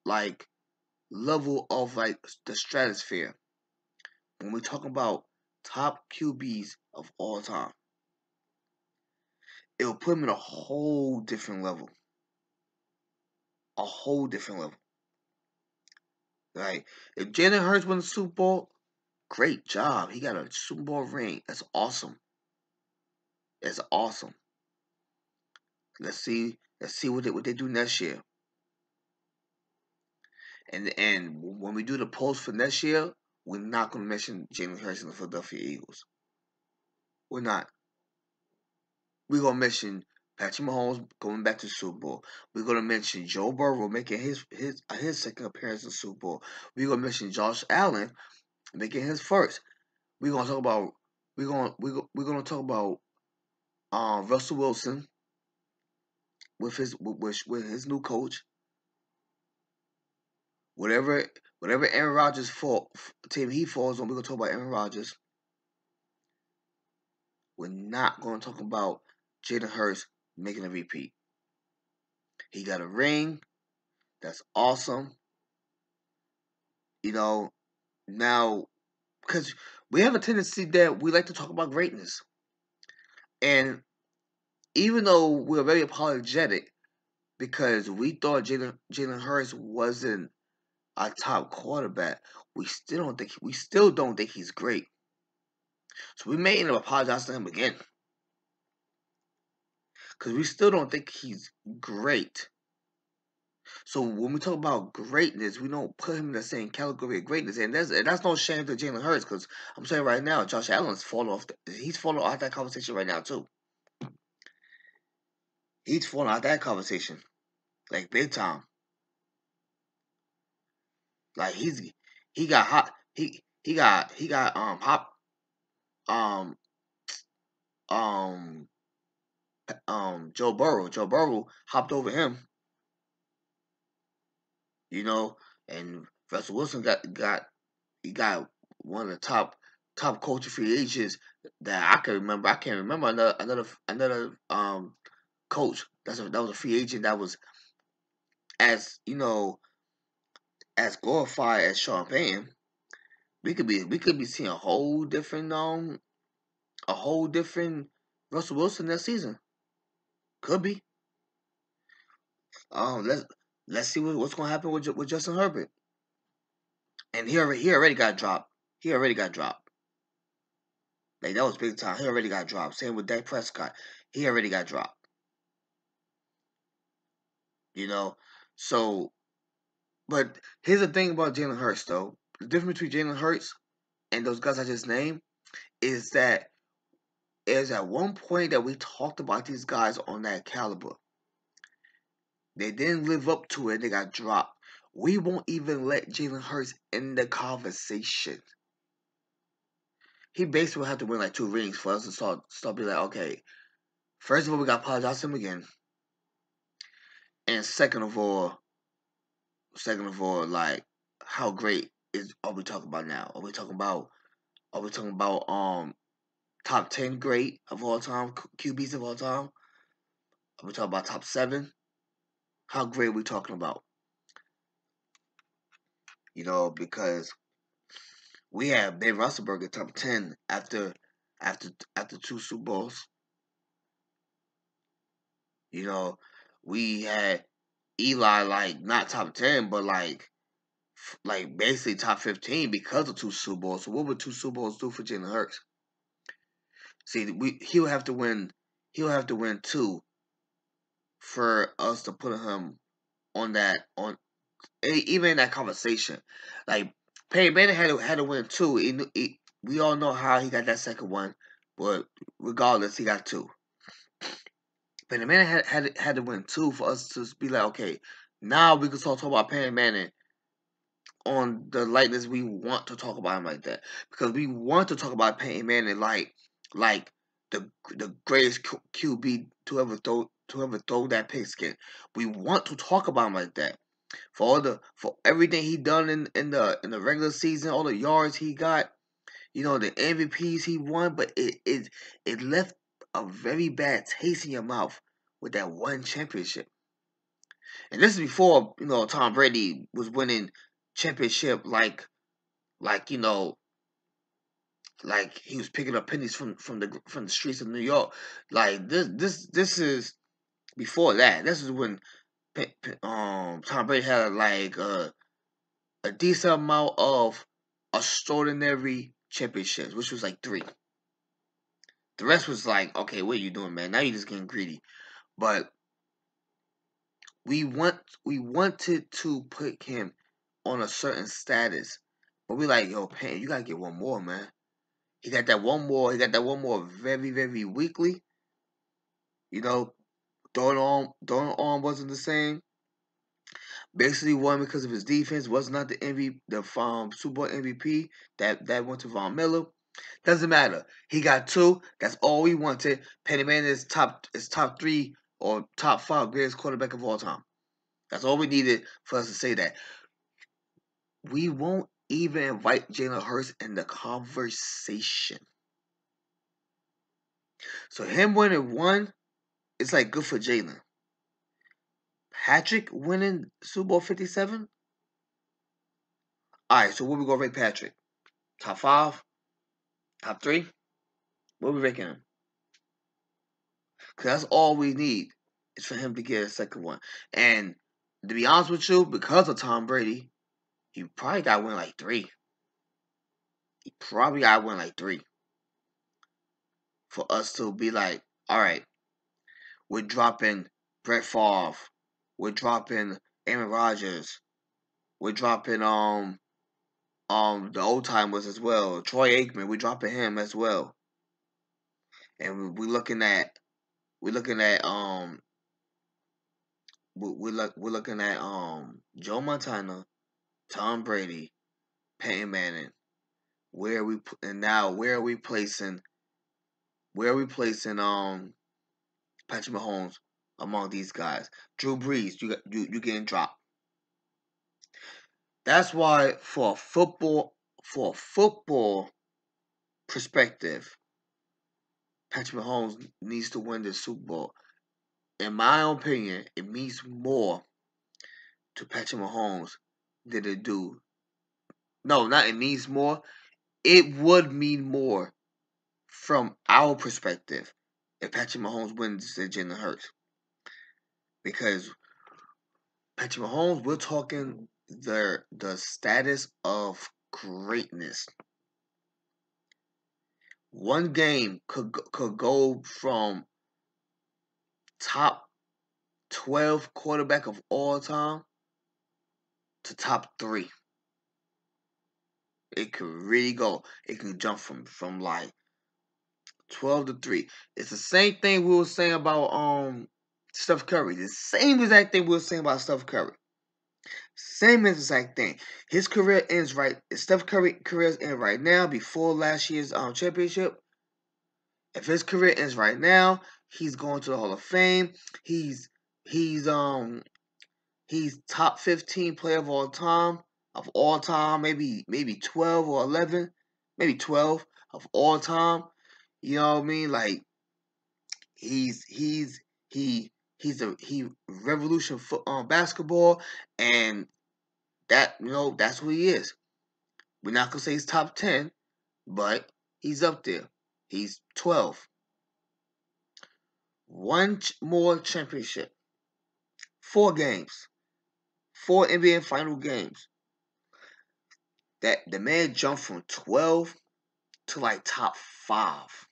like level of like the stratosphere. When we talk about top QBs of all time, it will put him in a whole different level. A whole different level. Like if Jalen Hurts won the Super Bowl, great job. He got a Super Bowl ring. That's awesome. That's awesome. Let's see. Let's see what they do next year. And when we do the polls for next year, we're not going to mention Jalen Hurts and the Philadelphia Eagles. We're not. We're going to mention Patrick Mahomes going back to the Super Bowl. We're going to mention Joe Burrow making his second appearance in the Super Bowl. We're going to mention Josh Allen making his first. We're going to talk about we're going to talk about Russell Wilson with his new coach. Whatever Aaron Rodgers team he falls on, we're gonna talk about Aaron Rodgers. We're not gonna talk about Jalen Hurts making a repeat. He got a ring. That's awesome. Now because we have a tendency that we like to talk about greatness, and even though we're very apologetic because we thought Jalen Hurts wasn't a top quarterback, we still don't think he's great. So we may end up apologizing to him again. Because we still don't think he's great. So when we talk about greatness, we don't put him in the same category of greatness. And that's no shame to Jalen Hurts, because I'm saying right now, Josh Allen's falling off. He's falling off that conversation right now, too. He's falling out that conversation. Like, big time. Like, he got hot. He got hop um um Joe Burrow. Joe Burrow hopped over him, and Russell Wilson got one of the top culture free agents that I can remember. I can't remember another coach that was a free agent that was as as glorified as Sean Payton. We could be seeing a whole different Russell Wilson next season. Could be. Let's see what's gonna happen with Justin Herbert. And he already got dropped. He already got dropped. Like, that was big time. He already got dropped. Same with Dak Prescott. He already got dropped. So, but here's the thing about Jalen Hurts, though. The difference between Jalen Hurts and those guys I just named is that at one point that we talked about these guys on that caliber. They didn't live up to it. They got dropped. We won't even let Jalen Hurts in the conversation. He basically will have to win like 2 rings for us to start being like, okay, first of all, we got to apologize to him again. And second of all, like, how great are we talking about now? Are we talking about top 10 great of all time, QBs of all time? Are we talking about top 7? How great are we talking about? Because we have Ben Roethlisberger top 10 after 2 Super Bowls. We had Eli, like, not top 10, but like basically top 15 because of 2 Super Bowls. So what would 2 Super Bowls do for Jalen Hurts? See, he'll have to win 2 for us to put him on even in that conversation. Like, Peyton Manning had to win 2. We all know how he got that second one, but regardless, he got 2. Peyton Manning had to win 2 for us to be like, okay, now we can start talking about Peyton Manning on the lightness we want to talk about him like that, because we want to talk about Peyton Manning like the greatest QB to ever throw that pigskin. We want to talk about him like that for everything he done in the regular season, all the yards he got, the MVPs he won, but it left a very bad taste in your mouth with that one championship. And this is before, Tom Brady was winning championship like like he was picking up pennies from the streets of New York. Like this is before that. This is when Tom Brady had like a decent amount of extraordinary championships, which was like 3. The rest was like, okay, what are you doing, man? Now you're just getting greedy. But we wanted to put him on a certain status, but we like, yo, Payne, you gotta get one more, man. He got that one more. He got that one more very, very weakly. You know, throwing arm wasn't the same. Basically won because of his defense. Was not the Super Bowl MVP that went to Von Miller. Doesn't matter. He got 2. That's all we wanted. Peyton Manning is top 3 or top 5 greatest quarterback of all time. That's all we needed for us to say that. We won't even invite Jalen Hurts in the conversation. So him winning 1, it's like good for Jalen. Patrick winning Super Bowl 57? Alright, so what we gonna rate Patrick? Top 5? Top 3? What we ranking him? Because that's all we need is for him to get a second one. And to be honest with you, because of Tom Brady, he probably got to win like 3. He probably got to win like 3 for us to be like, all right, we're dropping Brett Favre, we're dropping Aaron Rodgers, we're dropping the old timers as well, Troy Aikman, we're dropping him as well, and we're looking at we're looking at Joe Montana, Tom Brady, Peyton Manning. Where are we placing Patrick Mahomes among these guys? Drew Brees, you getting dropped. That's why for a football perspective, Patrick Mahomes needs to win the Super Bowl. In my opinion, it means more to Patrick Mahomes than it do. No, not it means more. It would mean more from our perspective if Patrick Mahomes wins the Jalen Hurts. Because Patrick Mahomes, we're talking the status of greatness. One game could go from top 12 quarterback of all time to top 3. It could really go. It can jump from like 12 to 3. It's the same thing we were saying about Steph Curry. The same exact thing we were saying about Steph Curry. Same exact thing. His career ends right. Steph Curry career ends right now before last year's championship. If his career ends right now, he's going to the Hall of Fame. He's top 15 player of all time, maybe 12 or 11, maybe 12 of all time. You know what I mean? Like he revolution basketball, and that's what he is. We're not gonna say he's top 10, but he's up there. He's 12. One more championship. 4 games. 4 NBA final games. That the man jumped from 12 to like top 5.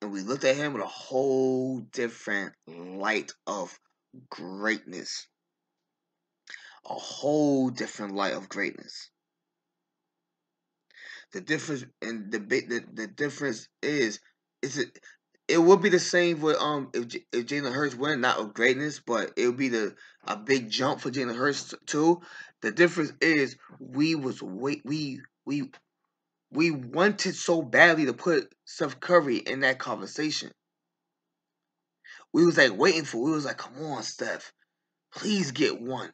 And we looked at him with a whole different light of greatness. A whole different light of greatness. The difference and the difference is it would be the same with if Jalen Hurts went, not of greatness, but it would be a big jump for Jalen Hurts too. The difference is we wanted so badly to put Steph Curry in that conversation. We was like, come on, Steph, please get one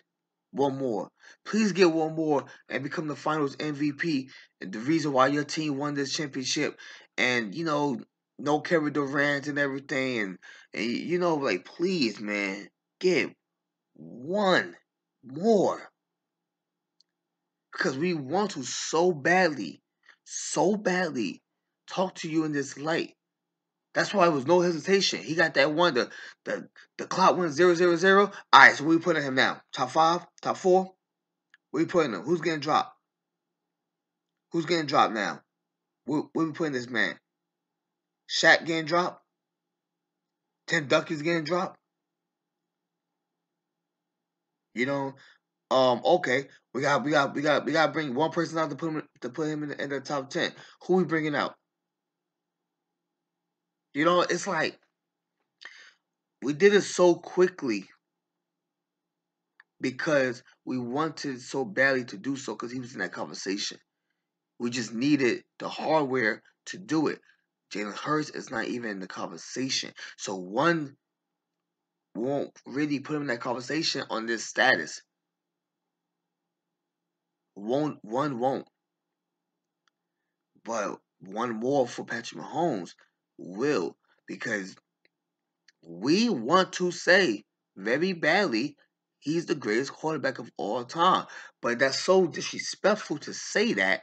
more. Please get one more and become the finals MVP. And the reason why your team won this championship. And, no Kevin Durant and everything. And like, please, man. get one more because we want to so badly talk to you in this light. That's why it was no hesitation. He got that one. The clock went 0-0-0. All right, so we putting him now. Top 5, top 4. We putting him. Who's getting dropped? Who's getting dropped now? Where we putting this man? Shaq getting dropped? Tim Duncan's getting dropped? You know, okay. We got to bring one person out to put him in the top 10. Who we bringing out? You know, it's like we did it so quickly because we wanted so badly to do so because he was in that conversation. We just needed the hardware to do it. Jalen Hurts is not even in the conversation. So one won't really put him in that conversation on this status. One won't. But one more for Patrick Mahomes will, because we want to say very badly he's the greatest quarterback of all time. But that's so disrespectful to say that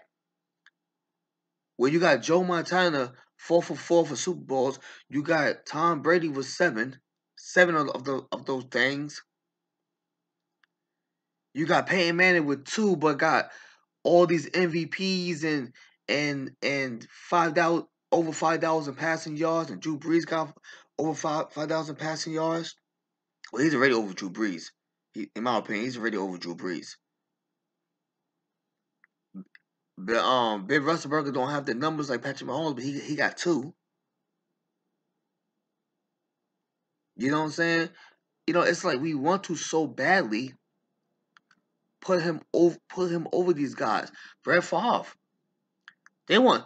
when you got Joe Montana 4 for 4 for Super Bowls, you got Tom Brady with seven of those things. You got Peyton Manning with 2, but got all these MVPs and 5,000 over 5,000 passing yards, and Drew Brees got over 5,000 passing yards. Well, he's already over Drew Brees. In my opinion, he's already over Drew Brees. But Ben Roethlisberger don't have the numbers like Patrick Mahomes, but he got 2. You know what I'm saying? You know, it's like we want to so badly put him over these guys. Brett Favre. They want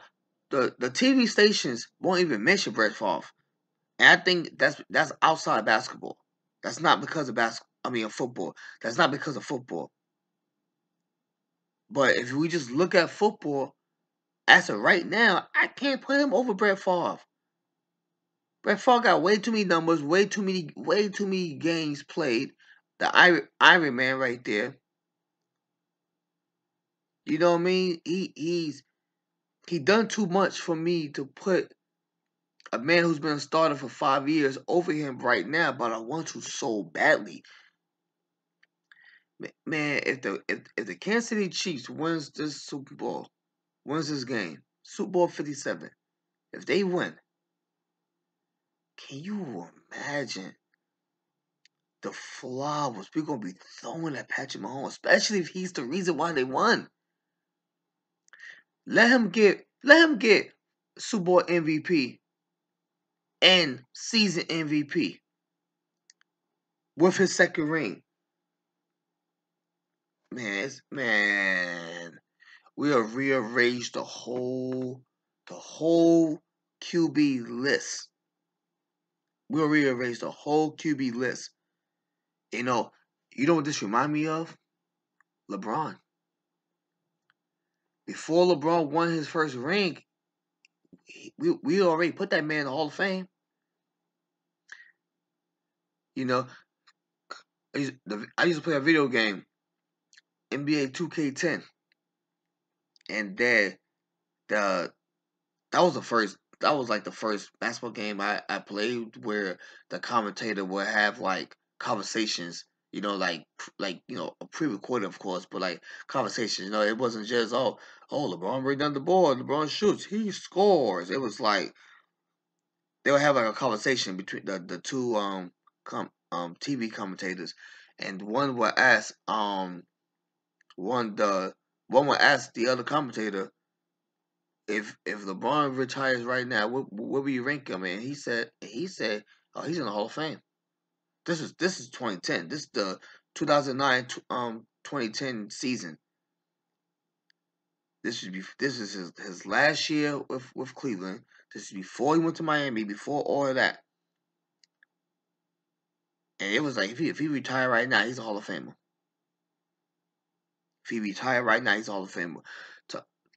the TV stations won't even mention Brett Favre. And I think that's outside basketball. That's not because of football. That's not because of football. But if we just look at football, as of right now, I can't put him over Brett Favre. Brett Favre got way too many numbers, way too many games played. The Iron Man right there. You know what I mean? He done too much for me to put a man who's been a starter for 5 years over him right now, but I want to so badly. Man, if the Kansas City Chiefs wins this Super Bowl, wins this game, Super Bowl 57, if they win, can you imagine the flowers we're gonna be throwing at Patrick Mahomes, especially if he's the reason why they won? Let him get Super Bowl MVP and season MVP with his second ring. Man, we'll rearrange the whole QB list. We'll rearrange the whole QB list. You know what this remind me of? LeBron. Before LeBron won his first ring, we already put that man in the Hall of Fame. You know, I used to play a video game, NBA 2K10, and that was the first. That was like the first basketball game I played where the commentator would have like conversations. You know, like pre-recorded, of course, but like conversations. You know, it wasn't just LeBron bring down the ball, LeBron shoots, he scores. It was like they would have like a conversation between the two TV commentators, and one would ask one would ask the other commentator if LeBron retires right now, what will you rank him? And he said, oh, he's in the Hall of Fame. This is 2010. This is the 2009 2010 season. This is his last year with Cleveland. This is before he went to Miami. Before all of that, and it was like if he retired right now, he's a Hall of Famer. If he retired right now, he's a Hall of Famer.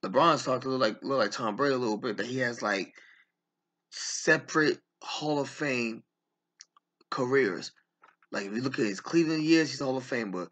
LeBron started to look like Tom Brady a little bit. That he has like separate Hall of Fame careers. Like if you look at his Cleveland years, he's Hall of Fame. But